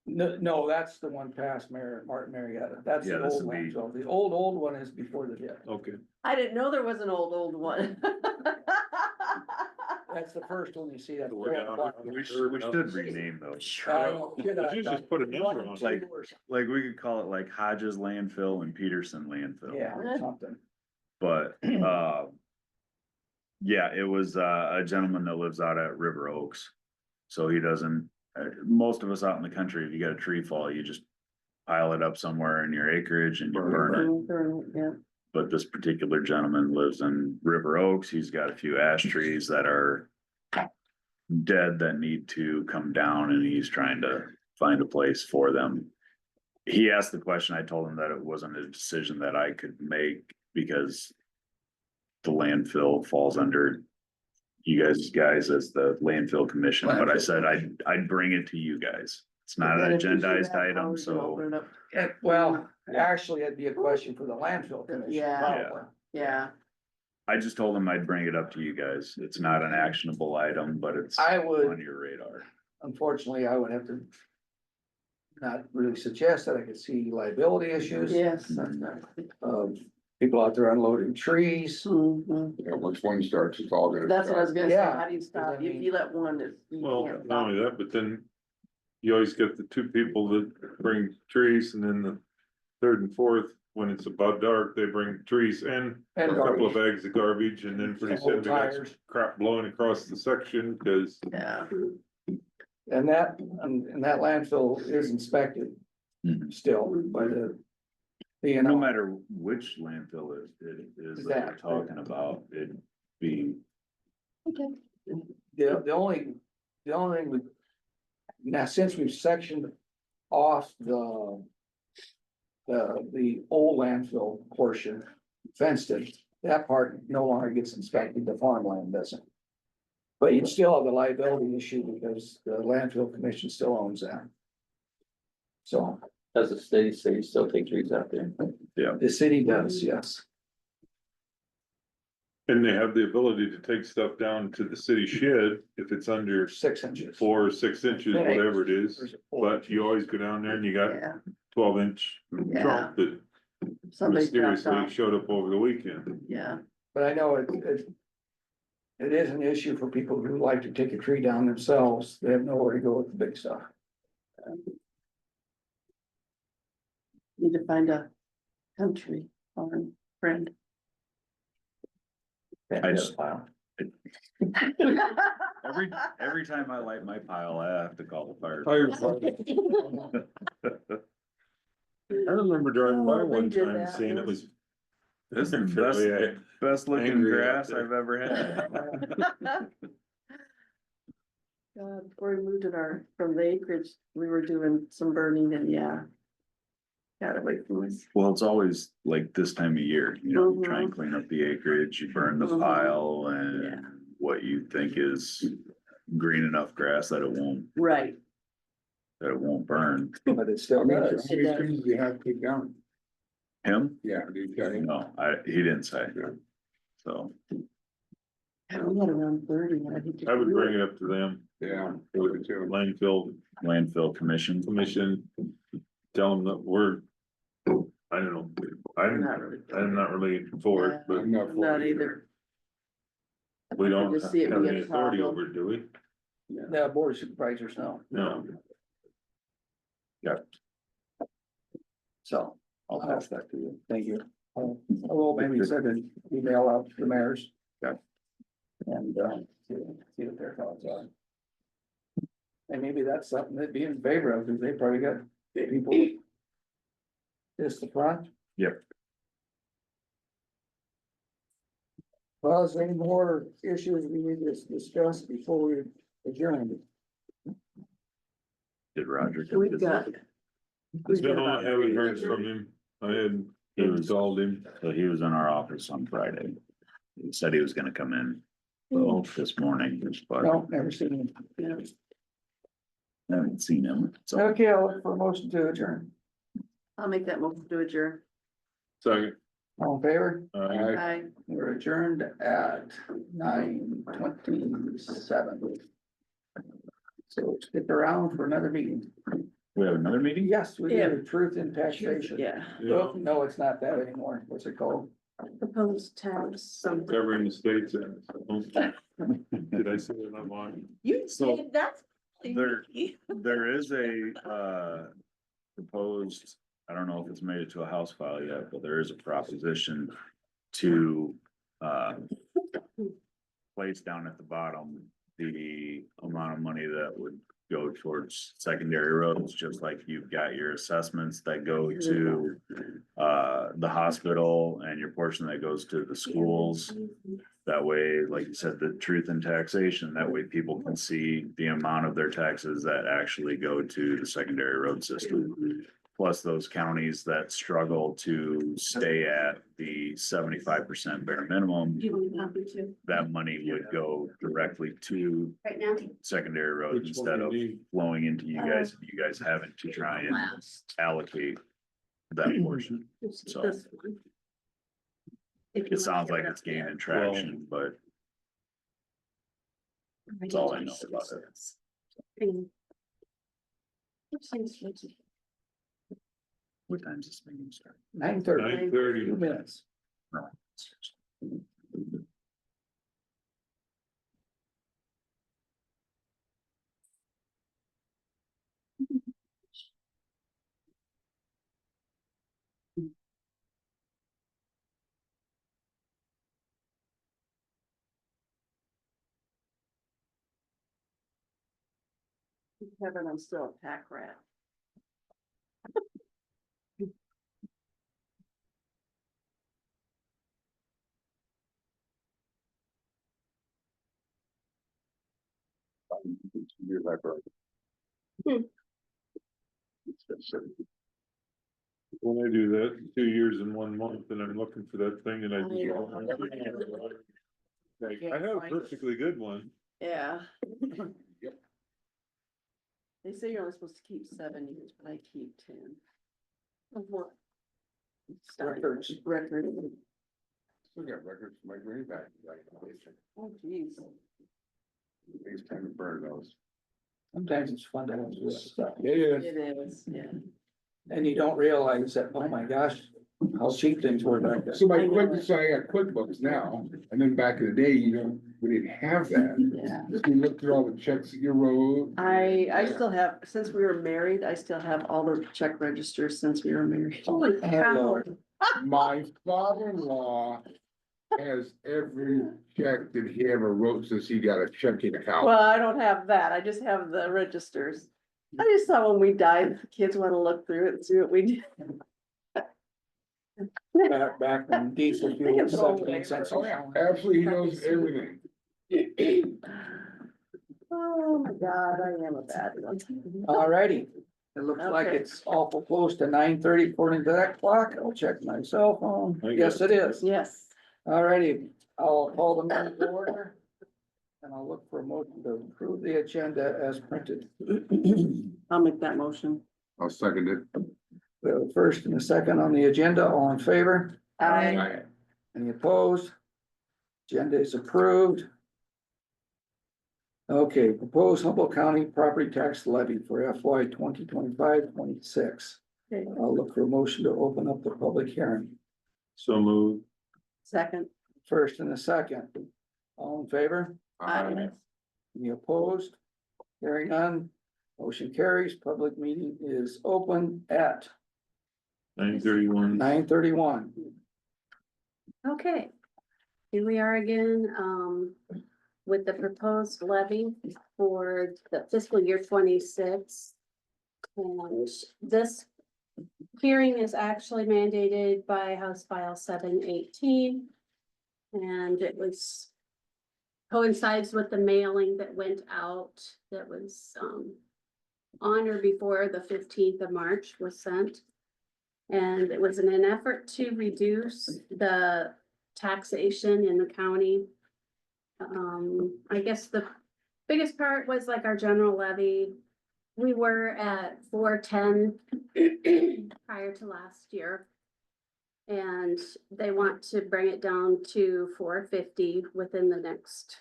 no, that's the one past Martin Marietta, that's Yeah, the this old would be- landfill, the old one is before the dip. okay, I didn't know there was an old one. That's the first one you see that. We should rename those. You just put a number on it. Like, we could call it like Hodges landfill and Peterson landfill. Yeah, something. But, yeah, it was, a gentleman that lives out at River Oaks. So he doesn't, most of us out in the country, if you got a tree fall, you just pile it up somewhere in your acreage and you burn it. Yeah, But this particular gentleman lives in River Oaks. He's got a few ash trees that are dead that need to come down, and he's trying to find a place for them. He asked the question, I told him that it wasn't a decision that I could make because the landfill falls under you guys as the landfill commission, but I said I'd bring it to you guys. It's not an And if you agendized have item, powers, you so. open it up. Well, actually, that'd be a question for the landfill commission. Yeah. probably. Yeah, I just told him I'd bring it up to you guys. It's not an actionable item, but it's I on would, your radar. unfortunately, I would have to not really suggest that I could see liability issues. yes. That's not- People out there unloading trees. Mhm. Yeah, once one starts, it's all gonna. That's what I was gonna say, Yeah. how do you stop, if you let one, you Well, can't not stop. only that, but then you always get the two people that bring trees, and then the third and fourth, when it's about dark, they bring trees and a And couple of garbage. bags of garbage, and then pretty And soon old they got tires. crap blowing across the section, cause Yeah, And that landfill is inspected Mhm. still by the. You No know, matter which landfill it is that we're talking about, it'd be, the only thing with. Now, since we've sectioned off the old landfill portion, fenced it, that part no longer gets inspected, the farmland doesn't. But you'd still have the liability issue because the landfill commission still owns that. So Does the state say you still take trees out there? the city does, yes. and they have the ability to take stuff down to the city shed if it's under 6 inches. 4 or 6 inches, Right. whatever it is. There's a 4 But you always go down there and you got yeah, 12-inch Yeah. trunk that somebody dropped mysteriously off, showed up over the weekend. yeah, But I know it is an issue for people who like to take a tree down themselves. They have nowhere to go with the big stuff. need to find a country farm friend. I just, every time I light my pile, I have to call the fire. I remember driving by Oh, they one did time that. saying it was. This is the Really, best looking angry out grass there. I've ever had. God, before we moved from the acreage, we were doing some burning and yeah. Got away from us. Well, it's always like this time of year, you know, you try and Mhm. clean up the acreage, you burn the Mhm. pile Yeah. and what you think is green enough grass that it won't burn. But it still does. It does. trees do you have to keep down? Him? Yeah, do you got any? No, he didn't say. So, God, we had around 30. And I think I would bring it up to them, Yeah. it would too. landfill landfill commission. commission, tell them that we're, I don't know, I'm not really. I'm not really for it, but I'm not for Not it either. we don't Just see it have be any a authority problem. over it, do we? The board of supervisors know, No. so I'll pass that to you. Thank you. I will maybe send an email out to the mayors. Okay. And, see what their thoughts are. And maybe that's something they'd be in favor of, because they probably got people. Just the front. Yep. Well, is there any more issues we need to discuss before we adjourn? Did Roger? come We've visit? got. we've got No, I about haven't heard 30. from him. I had He was- called him. So he was in our office on Friday. He said he was gonna come in, so this morning, but No, never seen him. Yeah. I haven't seen him, so. Okay, I'll look for a motion to adjourn. I'll make that motion to adjourn. Second, All in favor? Aye. We're adjourned at 9:27. So stick around for another meeting. We have another meeting? Yes, we Yeah. did truth in taxation. Yeah. yeah, No, it's not that anymore. What's it called? proposed tax. Whatever in the states. Did I say that I'm on? You So, said that's. there- There is a proposed, I don't know if it's made it to a house file yet, but there is a proposition to place down at the bottom the amount of money that would go towards secondary roads, just like you've got your assessments that go to the hospital and your portion that goes to the schools. That way, like you said, the truth in taxation, that way people can see the amount of their taxes that actually go to the secondary road system. Plus those counties that struggle to stay at the 75% bare minimum, Do you want a copy too? that money would go directly to Right now? secondary road Which instead one of do you need? flowing into you guys, you guys having to try and allocate that portion. It's So, this one. If you It want sounds to like get it's up there. gaining traction, but that's all I know about it. Hang on. Which thing's which? What time's this meeting start? 9:30, 9:30. 2 minutes. No. Kevin, I'm still a pack rat. Your library. When I do that, 2 years in 1 month, and I'm looking for that thing and I I have a perfectly good one. Yeah. They say you're only supposed to keep 7 years, but I keep 10. Of what? Records. Record. Still got records for my green bag. Oh, geez. It's time to burn those. Sometimes it's fun to have to do that stuff. Yeah. It is, yeah. And you don't realize that, oh my gosh, how cheap things were back then. So my I know quick, so I got QuickBooks now, and then back in the day, we didn't have that. Yeah. Just we look through all the checks that you wrote. I still have, since we were married, I still have all the check registers since we were married. Holy cow. My father-in-law has every check that he ever wrote since he got a checking account. Well, I don't have that. I just have the registers. I just thought when we died, the kids want to look through it and see what we did. Back when diesel fuel was 17 cents a Oh, yeah, gallon. absolutely, he knows everything. Oh, my God, I am a bad one. Alrighty, it looks like Okay. it's awful close to 9:30 according to that clock. I'll check my cell phone. I Yes, it is. Yes. Alrighty, I'll call the meeting to order. And I'll look for a motion to approve the agenda as printed. I'll make that motion. I'll second it. We have a first and a second on the agenda, all in favor? I, Any opposed? Agenda is approved. Okay, proposed Humboldt County property tax levy for FY 2025-26. I'll look for a motion to open up the public hearing. So moved. second. First and a second. All in favor? Aye. Any opposed? Hearing none. Motion carries. Public meeting is open at 9:31. 9:31. Okay. Here we are again, with the proposed levy for the fiscal year 26. And this hearing is actually mandated by House File 718. And it was coincides with the mailing that went out that was, on or before the 15th of March was sent. And it was in an effort to reduce the taxation in the county. I guess the biggest part was like our general levy. We were at 410 prior to last year. And they want to bring it down to 450 within the next,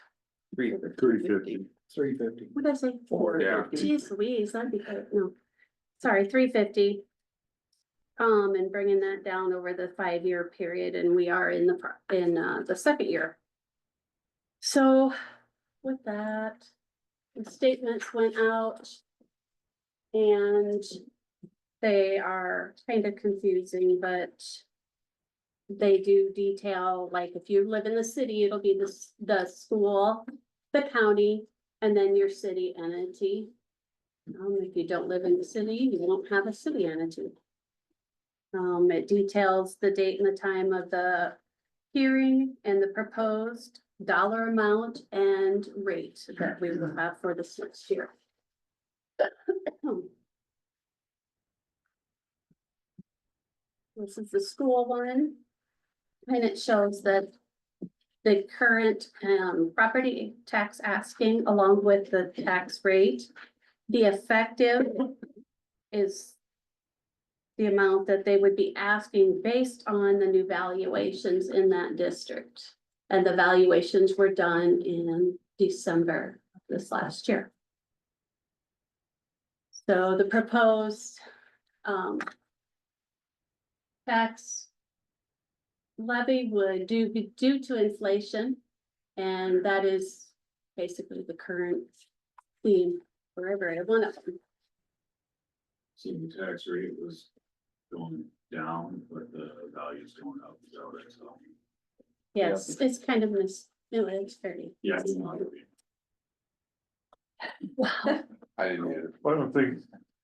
350. 350. what did I say? 450. Geez Louise, that'd be good, no, sorry, 350. And bringing that down over the 5-year period, and we are in the second year. So with that, the statements went out. And they are kind of confusing, but they do detail, like if you live in the city, it'll be the school, the county, and then your city entity. If you don't live in the city, you won't have a city entity. It details the date and the time of the hearing and the proposed dollar amount and rate that we will have for this next year. This is the school one. And it shows that the current property tax asking along with the tax rate. The effective is the amount that they would be asking based on the new valuations in that district. And the valuations were done in December of this last year. So the proposed tax levy would be due to inflation, and that is basically the current theme for every one of them. So the tax rate was going down, but the value's going up, so that's all. Yes, it's kind of it's fairly. Yeah. I know. I didn't get it. I don't think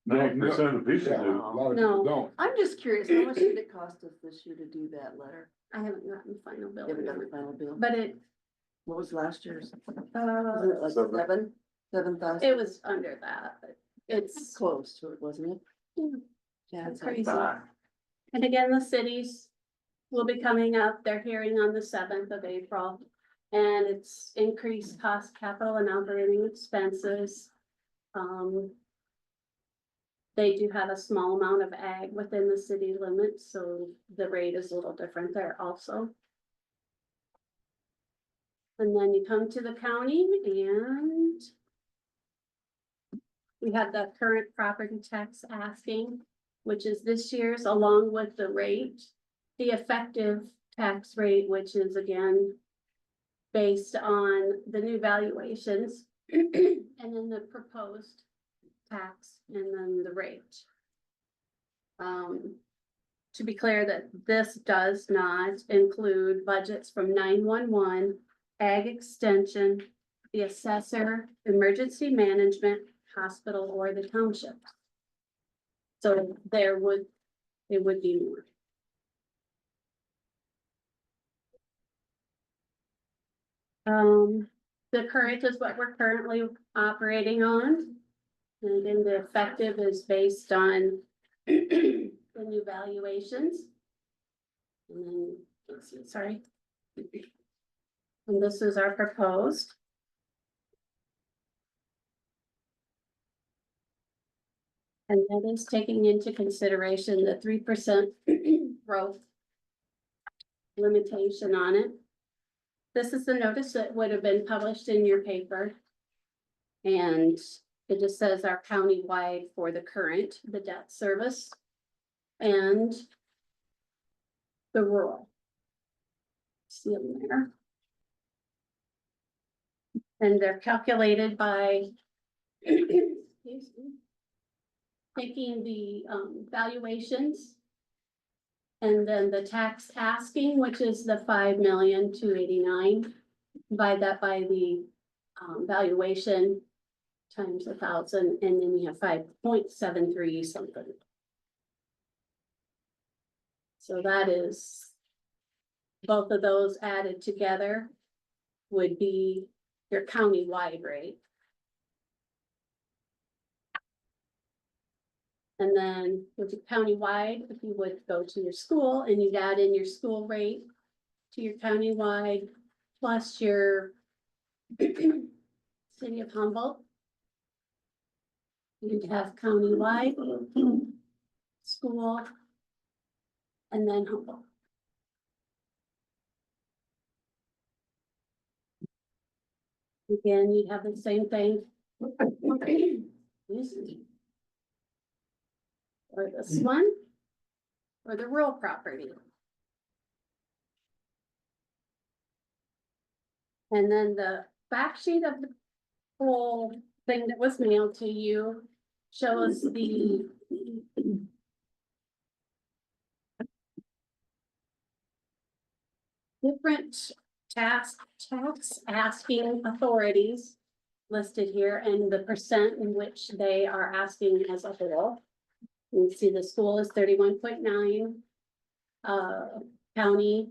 90% of people Yeah, do. a lot of No. people don't. I'm just curious, how much did it cost us this year to do that letter? I haven't gotten the final bill. You haven't got the final bill, But it, what was last year's? Wasn't it like Seven. 7,000? it was under that, but it's. Close to it, wasn't it? Yeah, it's Crazy. crazy. And again, the cities will be coming up, their hearing on the 7th of April. And it's increased cost, capital and operating expenses. They do have a small amount of ag within the city limits, so the rate is a little different there also. And then you come to the county and we have the current property tax asking, which is this year's along with the rate, the effective tax rate, which is again based on the new valuations and then the proposed tax and then the rate. To be clear that this does not include budgets from 911, ag extension, the assessor, emergency management, hospital, or the township. So it would be more. The current is what we're currently operating on. And then the effective is based on the new valuations. And then, let's see, sorry. And this is our proposed. And that is taking into consideration the 3% growth limitation on it. This is the notice that would have been published in your paper. And it just says our county-wide for the current, the debt service, and the rural. See them there. And they're calculated by excuse me, taking the valuations. And then the tax asking, which is the 5,289,000, divide that by the valuation times 1,000, and then you have 5.73 something. So that is, both of those added together would be your county-wide rate. And then with the countywide, if you would go to your school and you'd add in your school rate to your countywide plus your city of Humboldt. You'd have countywide, school, and then Humboldt. Again, you'd have the same thing. Or this one. for the rural property. And then the back sheet of the whole thing that was mailed to you shows the different tax asking authorities listed here and the percent in which they are asking as a whole. You can see the school is 31.9. County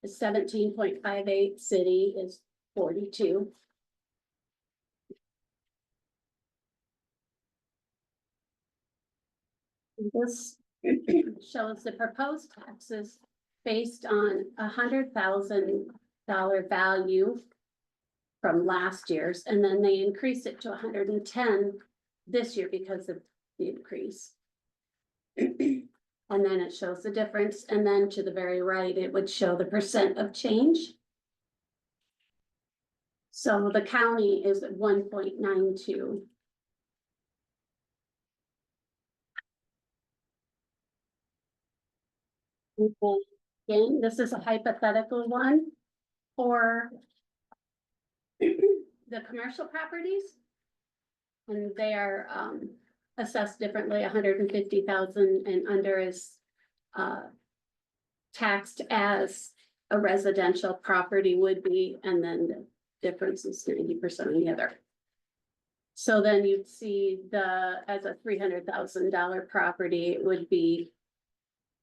is 17.58, city is 42. This shows the proposed taxes based on $100,000 value from last year's, and then they increase it to 110 this year because of the increase. And then it shows the difference, and then to the very right, it would show the percent of change. So the county is at 1.92. Again, this is a hypothetical one for the commercial properties. And they are assessed differently, 150,000 and under is taxed as a residential property would be, and then the difference is 90% on the other. So then you'd see as a $300,000 property, it would be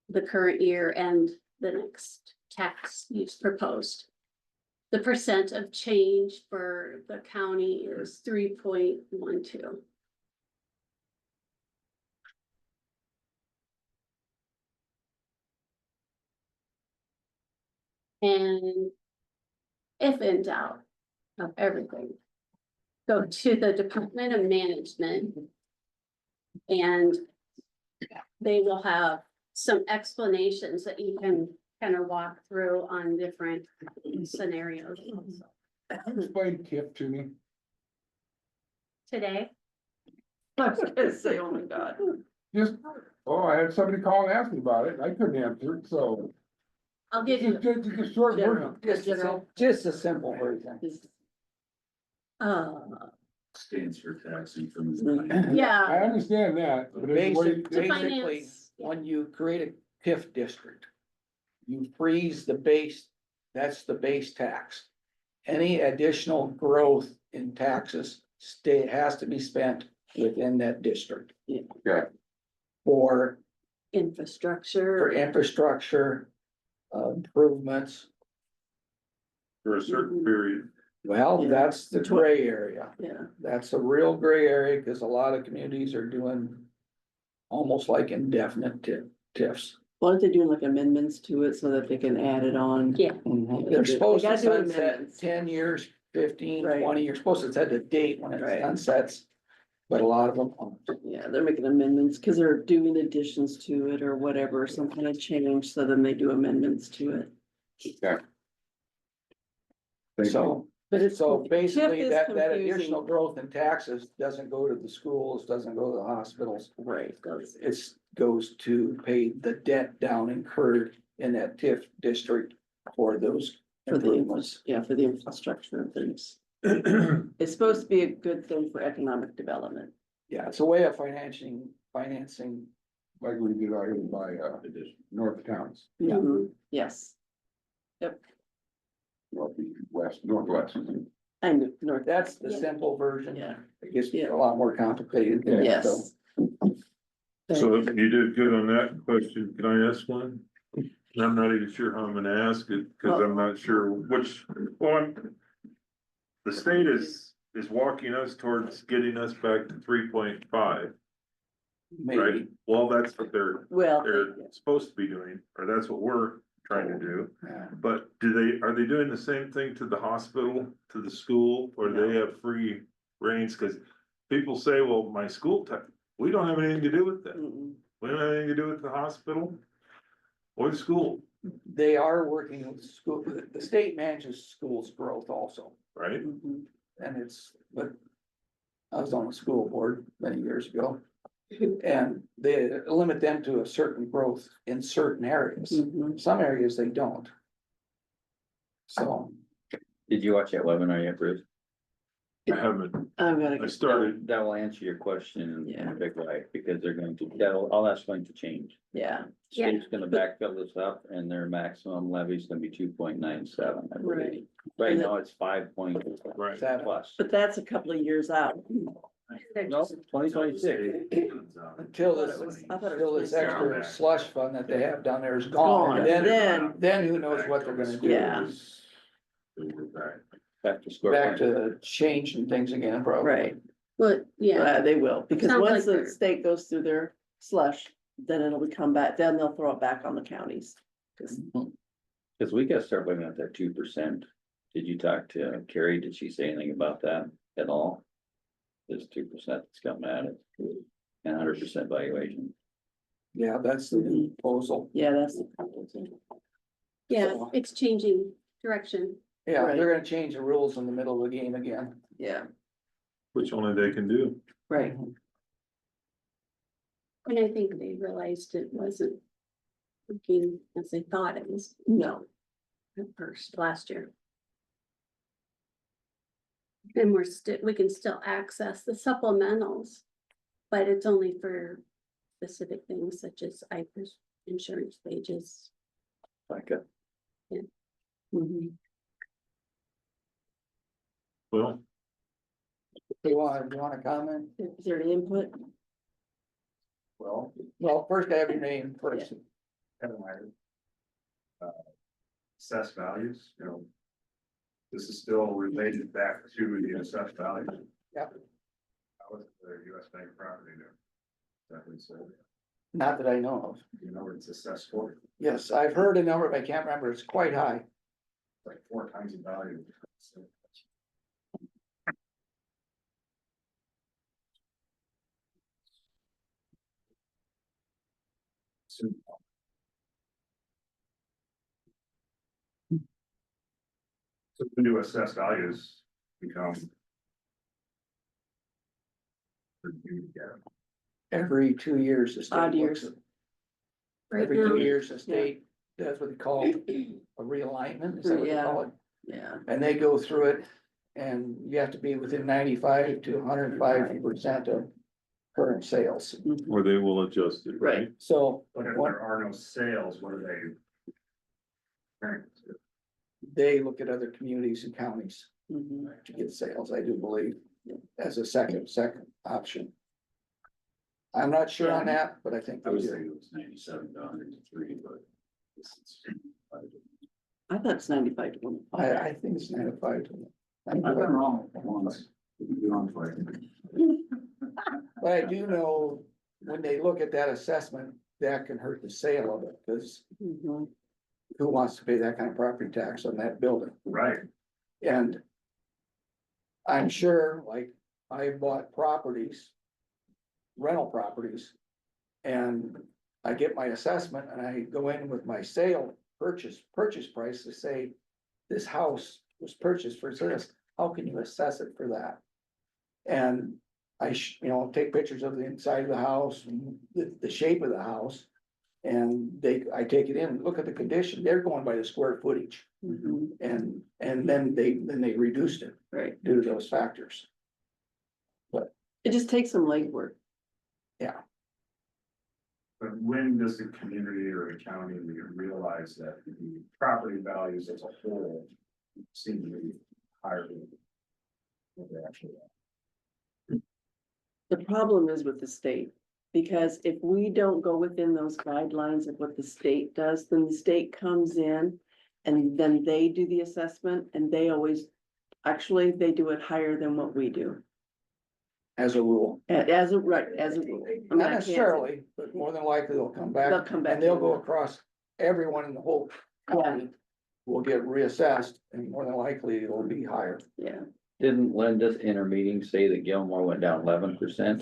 the current year and the next tax use proposed. The percent of change for the county is 3.12. And if in doubt of everything, go to the Department of Management. And they will have some explanations that you can kind of walk through on different scenarios Explain TIF to me. today. I was gonna say, oh my God. Just, I had somebody call and ask me about it, and I couldn't answer it, so. I'll give you, Just a short version. Just a simple version. Stands for tax income. yeah, I understand that, but it's the way. Basically, finance, yeah. when you create a TIF district, you freeze the base, that's the base tax. Any additional growth in taxes has to be spent within that district. Yeah. For Infrastructure. infrastructure, improvements. For a certain period. Well, Yeah. that's the gray area. Yeah, That's a real gray area, because a lot of communities are doing almost like indefinite TIFs. why aren't they doing like amendments to it so that they can add it on? Yeah. They're supposed They to gotta do sunset amendments. 10 years, 15, Right. 20, you're supposed to set the date when it Right. sunsets. But a lot of them aren't. Yeah, they're making amendments because they're doing additions to it or whatever, some kind of change, so then they do amendments to it. Thank you. So, But it's. so basically TIF is that confusing. additional growth in taxes doesn't go to the schools, doesn't go to the hospitals. Right. It's goes to pay the debt down incurred in that TIF district for those For the, improvements. for the infrastructure and things. It's supposed to be a good thing for economic development. Yeah, it's a way of financing. Like we did out here by, North Towns, Mhm. Yes, northwest. I knew, North, That's the Yeah. simple version. yeah, It gets Yeah. a lot more complicated. than that, so. yes. So you did good on that question. Can I ask one? I'm not even sure how I'm gonna ask it, cause I'm not sure which one. The state is walking us towards getting us back to 3.5, Maybe. right? Well, that's what they're Well, supposed to be doing, or that's what we're trying to do. Yeah. But are they doing the same thing to the hospital, to the school, or they have free reins? Cause people say, well, my school, we don't have anything to do with that. mm-mm. We don't have anything to do with the hospital or the school, They are working with school, the state manages schools' growth also, right? Mhm. and but I was on the school board many years ago. And they limit them to a certain growth in certain areas. Mhm. Some areas they don't. So, Did you watch that webinar yet, Bruce? I haven't, I'm gonna. I started, That will answer your question Yeah. in a big way, because they're going to, all that's going to change. Yeah, Yeah. State's gonna backfill this up and their maximum levy is gonna be 2.97, I right. believe. Right now, it's 5 right, plus. But that's a couple of years out. They're No, just- 2026. until I thought this, it was- I thought it until was this extra slush fund that they have down there is gone, Gone. and Then- then who knows what they're gonna do. Yeah. Back to square. Back one. to changing things again, probably. Right, Well, yeah, they will, because Sounds once like the they're- state goes through their slush, then it'll come back, then they'll throw it back on the counties. 'Cause Cause we gotta start looking at that 2%. Did you talk to Carrie? Did she say anything about that at all? This 2% that's coming at it, and 100% valuation. Yeah, that's the new proposal. yeah, that's the problem. yeah, it's changing direction. Yeah, Right. they're gonna change the rules in the middle of the game again. Yeah, which only they can do. right. And I think they realized it wasn't working as they thought it was No, at first last year. And we can still access the supplementals, but it's only for specific things such as IFRS insurance wages. Like a, mhm. Well, You wanna comment? Is there any input? Well, Well, first I have your name first. Kevin Meyer. Assessed values, you know. This is still related back to the assessed value. Yep. How was the US Bank property there? Definitely sold. Not that I know of. You know what it's assessed for? It's Yes, I've heard a number, but I can't remember. It's quite high. like 4 times the value. So the new assessed values become. Reviewed again. Every 2 years, the state Odd looks years. at, Right every now, 2 years, the state does what they call a realignment, is that what they Yeah. call it? Yeah, And they go through it, and you have to be within 95 to 105% of current sales. mhm. or they will adjust it, right? Right. So But if what there are no sales, what are they? they look at other communities and counties Mhm. to get sales, I do believe, Yeah. as a second option. I'm not sure on that, but I think I they was do. thinking it was 97 to 103, but. this is- I thought it's 95 to 1. I think it's 95 to. I've been wrong once. You've been wrong twice. But I do know, when they look at that assessment, that can hurt the sale of it, because Mhm. who wants to pay that kind of property tax on that building? Right, And I'm sure, like, I bought properties, rental properties, and I get my assessment and I go in with my purchase price to say, this house was purchased for this, how can you assess it for that? And I take pictures of the inside of the house, and the shape of the house. And I take it in, look at the condition, they're going by the square footage, Mhm. and then they reduced it Right, due to those factors. it just takes some legwork. but when does the community or the county realize that the property values as a whole seem to be higher than what they actually are? The problem is with the state, because if we don't go within those guidelines of what the state does, then the state comes in. And then they do the assessment, and they actually, they do it higher than what we do, As a rule, as a, right, as a rule. I mean, I not can't- necessarily, but more than likely they'll come back. They'll come back And they'll in. go across, everyone in the whole county will get reassessed, and more than likely it'll be higher. Yeah, didn't Linda's intermeeting say that Gilmore went down 11%?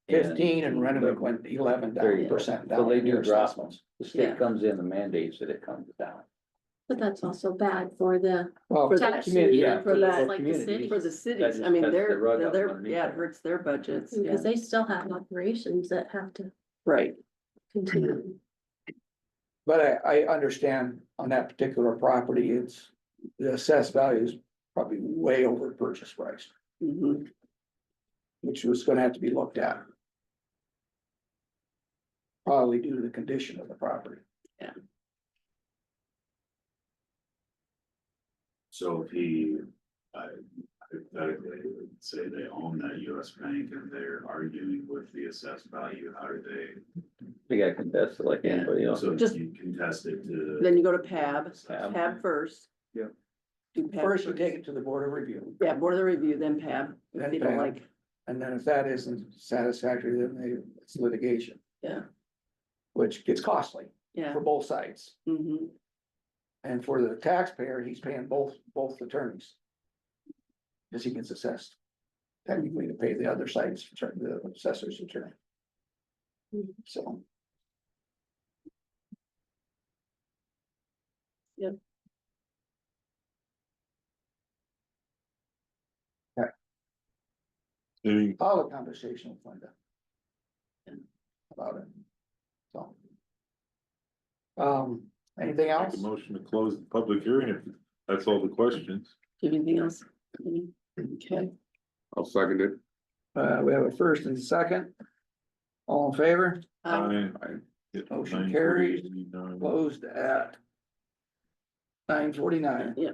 15 and Renwick went 11% down. So they in their do drop. assessments. The Yeah. state comes in and mandates that it comes down. But that's also bad for the Well, For tax community, communities, for that- like the community. city, For the That cities, just I mean, cuts the they're, rug out they're, underneath yeah, it them. hurts their budgets, yeah, because they still have operations that have to right. continue. but I understand on that particular property, it's, the assessed value is probably way over purchase price, Mhm. which was gonna have to be looked at. Probably due to the condition of the property. So if he, hypothetically, say they own that US bank and they're arguing with the assessed value, how do they? They got contest it like Yeah. anybody else. So Just- you contest it to. Then you go to PAB, Tab. PAB first. Yeah. Do PAB First, you take it to the board of review, Yeah, board of the review, then PAB, if Then they don't PAB. like, and then if that isn't satisfactory, then it's litigation. Yeah. Which gets costly yeah. for both sides, Mhm. and for the taxpayer, he's paying both attorneys. Cause he gets assessed. Technically to pay the other side's, the assessor's attorney. So. Any, I'll have a conversation with Linda. About it. So. Anything make else? a motion to close the public hearing, if that's all the questions. Anything else? Okay, I'll second it. We have a first and second. All in favor? Aye. I- Motion carries. 9:49. Closed at 9:49. yeah,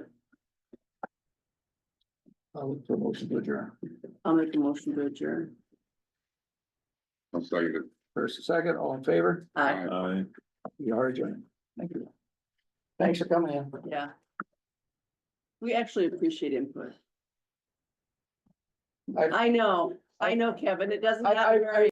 I'll look for a motion to adjourn. I'll make a motion to adjourn. I'll second it. First and second, all in favor? Aye, Aye. You are adjourned. Thank you. Thanks for coming in. yeah. We actually appreciate input. I know, Kevin, it doesn't I- happen very